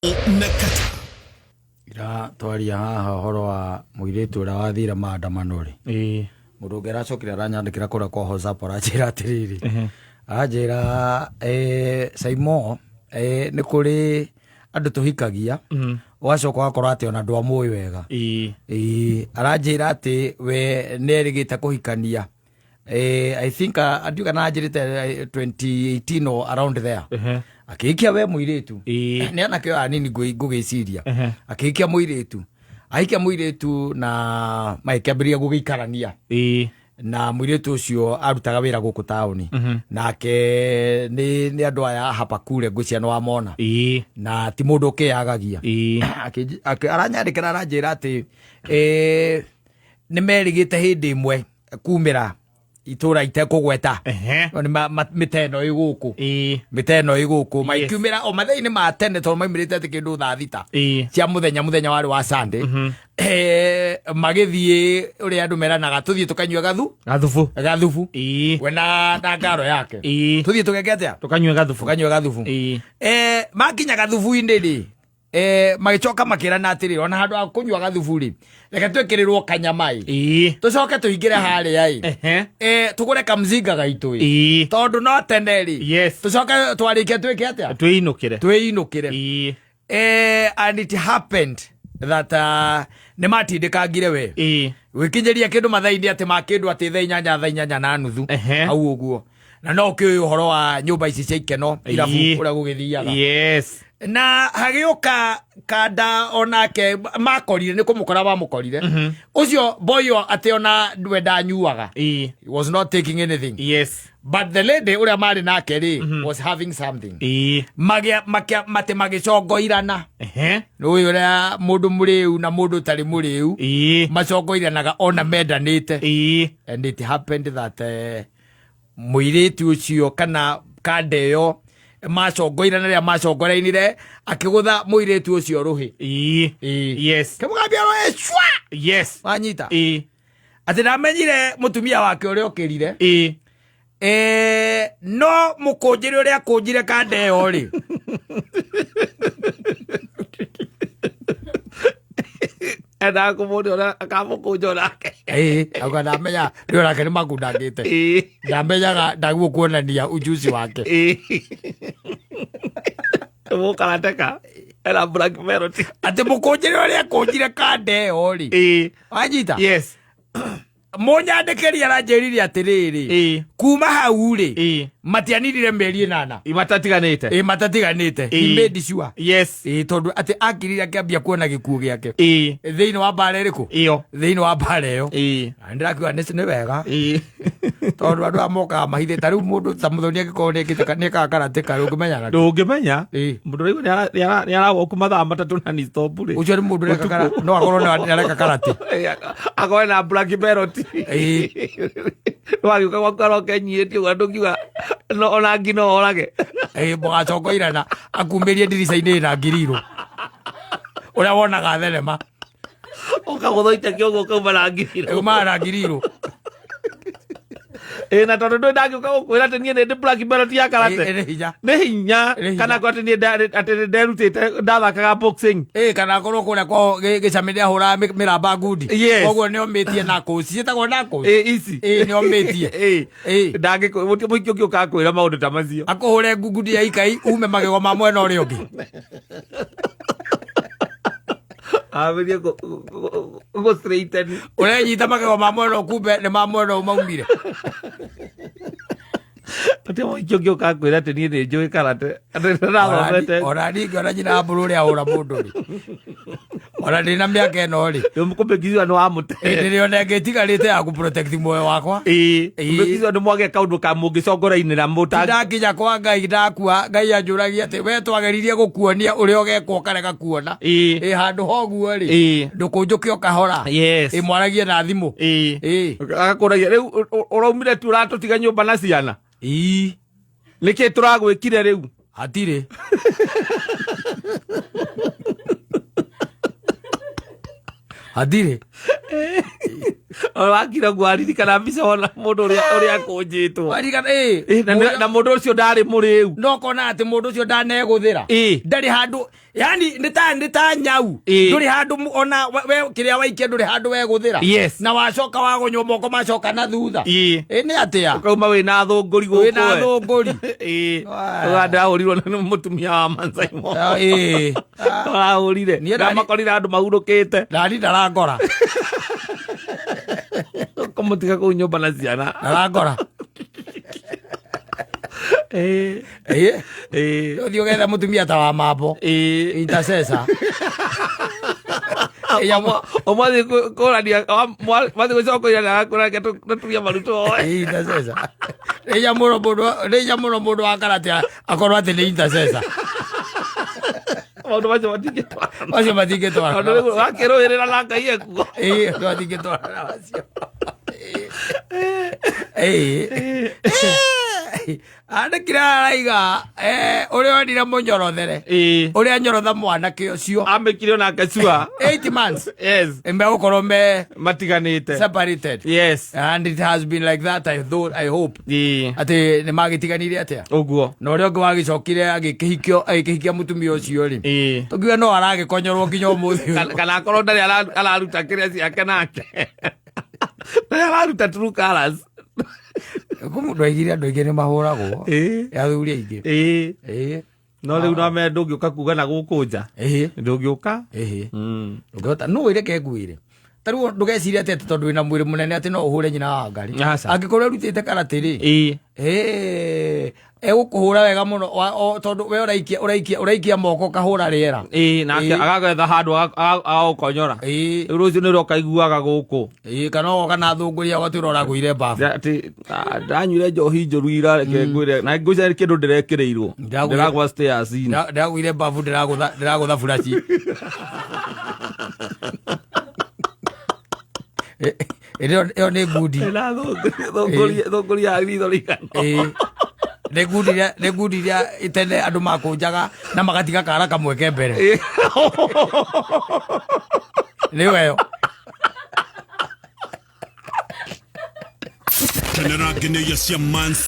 Nakata ira twaria haha horo wa muiritu ura wathira maandamano ri mundu ngera cokira aranyandikira kura kwa WhatsApp aranjira atiriri anjira Saimo ni kuri andu tuhikagia wacoka wakora ati ona ndwa muyi wega aranjira ati we nerigite kuhikania I think adiuga na njirite 2018 or around there akikia we muiritu ni anake anini ngugiciria akikia muiritu aikia muiritu na maikebiria gugikarania na muiritu ucio arutaga wira guku tauni nake ni andu aya hapa kure ngucia no amona na ti mundu kiagagia aranyandikira aranjira ati ni merigite hindi imwe kumira itura itekugweta ni miteno iguku miteno iguku maikiumira o mathini ma tene to maimirite ati kindu thaa thita cia muthenya wari wa Sunday magithie uri andu meranaga tuthie tukanywe gathufu we na ngaro yake tuthie tugeke atia tukanywe gathufu makinya gathufu indi magicoka makirana atiri ona handu akunywa gathufu ri reke twekirirwo kanyamai tucoke tuingire haria tugure kamzinga gaitu tondu no teneri tucoke twarikie twike atia twinukire and it happened that ne matindikangire we wikinyeria kindu mathaini ati makindu ati thaa inyanya na nuthu au uguo na no kiu horo wa nyumba ici cia ikeno irabu uria gugithiaga na hagiuka kada onake makorire ni kumukora bamukorire ucio boyo ati ona ndwenda nyuaga he was not taking anything but the lady uria mari nake ri was having something mate magicongoirana no uria mundu muriu na mundu tari muriu macongoiranaga ona mendanite and it happened that muiritu ucio kana kadeyo macongoirana ria macongorainire akigutha muiritu ucio ruhi kimugambia roe shwa wanyita ati namenyire mutumia wake uria okirire no mukunjire uria kunjire kadeyo ri enda kumundi ora akamukunja nake agana menya rio rake ni magundangite ndamenyaga ndaguo kuonania ujuzi wake mukarateka era black melody ati mukunjire uria kunjire kadeyo ri wanyita munyandikiri aranjirire atiriri kuma hau ri matianirire meri 8 matatiganite he made sure tondu ati akirire akiambia kuona gikuo giake thiini wa mbara iriku thiini wa mbara iyo ndirakiuga ni wega tondu andu amoka mahithite riu mundu ta muthoni agikone kitaka karate karu ngimenya mundu riu ni arawo kuma thaa 3 na ni stop ri ucio ni mundu reka no akorwo ni areka karate akoena black belt wagiuka gwakaro kenyietie wandukiuga no ona ngino orage bogacongoirana akumirie ndirica-ini na ngiriro uria wonaga thenema ukaguthoite kiogo kauma na ngiriro na ngiriro na tondu ndu ndagiuka gukwira ati nie ndi black belt ya karate ni hinya kana ko ati nie ati nderutite ndathakaga boxing kana korwo kuria ko gicamire ahura miramba ngundi koguo ni omitie na koci citagwo na koci ici ni omitie ndangiko muikio kiuka kwira maundu ta macio akuhure ngundi ya ikai ume magego ma mwena uria ungi abirie go straighten urenyita magego ma mwena kumbe ni ma mwena maumire ati muikio kiuka kwira ati nie ni njui karate ati ndathomete ora ningi ora nyina mburu uria ahura mundu ri ora ndina miaka ino ri mukumbekizwa no amute ndirio ngetigarite ya kuprotect moyo wakwa kumbekizwa no mwage kaundu ka mungicongorainira muta ndakinya kwa Ngai ndakua Ngai anjuragia ati we twageririe gukuonia uria ogekwo karega kuona handu hoguo ri ndukunjuke okahora mwaragie na thimu agakuragia riu uraumire tu uratutiga nyumba na ciana niki turagwikire riu hatire wakira gwari kana mbica wona mundu uria kunjitwo na mundu ucio ndari muriu no kona ati mundu ucio ndaneguthira ndari handu yani nita nyau nduri handu ona we kiria waikia nduri handu weguthira na wacoka wagunywo moko macoka na thutha ni atia ukauma wina thunguri guku wina thunguri ndahurirwo ni mutumia wa Maasai ahurire ndamakorire andu mahurukite ndari ndarangora kumutiga kuu nyumba na ciana ndarangora uthio getha mutumia ta wa mambo intercessor omwathi kurania mwathi gucokoria na kurania tuturia maruto intercessor reja muno mundu wa karate akorwo ati ni intercessor maundu macio matingitwara wakirũĩrĩra na Ngai ekuo matingitwara macio andĩkire araiga ũrĩa wendire mũnyorothere ũrĩa nyorotha mwanake ũcio amĩkire onake cua 8 months megũkorwo matiganĩte separated and it has been like that I hope atĩ nĩ magĩtiganire atĩa ũguo na ũrĩa ũngĩ wagĩcokire agĩkĩhikia mũtumia ũcio rĩ tũkiuga no aragĩkonyorwo nginya ũmũthĩ kana akorwo ndarĩ araruta kĩrĩa ciake nake ndarĩ araruta true colors mundu aigire andu aingĩ nĩ mahũragwo athuri aingĩ no rĩu no me ndũngĩũka kuga na gũkũ nja ndũngĩũka ndũngĩhota no wĩreke nguĩre tarĩu ndũgeciria atĩ tondũ wĩna mwĩrĩ mũnene atĩ no ũhũre nyina wa ngari angĩkorwo arutĩte karate rĩ egũkũhũra wega mũno tondũ we ũraikia moko kahũra rĩera nake agagetha handũ agũkonyora rĩu rũciũ nĩrĩo kaiguaga gũkũ kana oka na thũngũria ũgatuĩra ũragũire mbabu atĩ ndanyuire njohi njũru ira reke ngwĩre na ngwĩciria nĩ kĩndũ ndĩrekĩrĩirwo ndĩragwa stairs ndĩragũire mbabu ndĩragũtha buraci ĩyo nĩ ngundi thũngũria ritho rĩigana nĩ ngundi iria itene andũ makũnjaga na magatiga kara kamweke mbere nĩyo ĩyo General Guinea, yes, your man.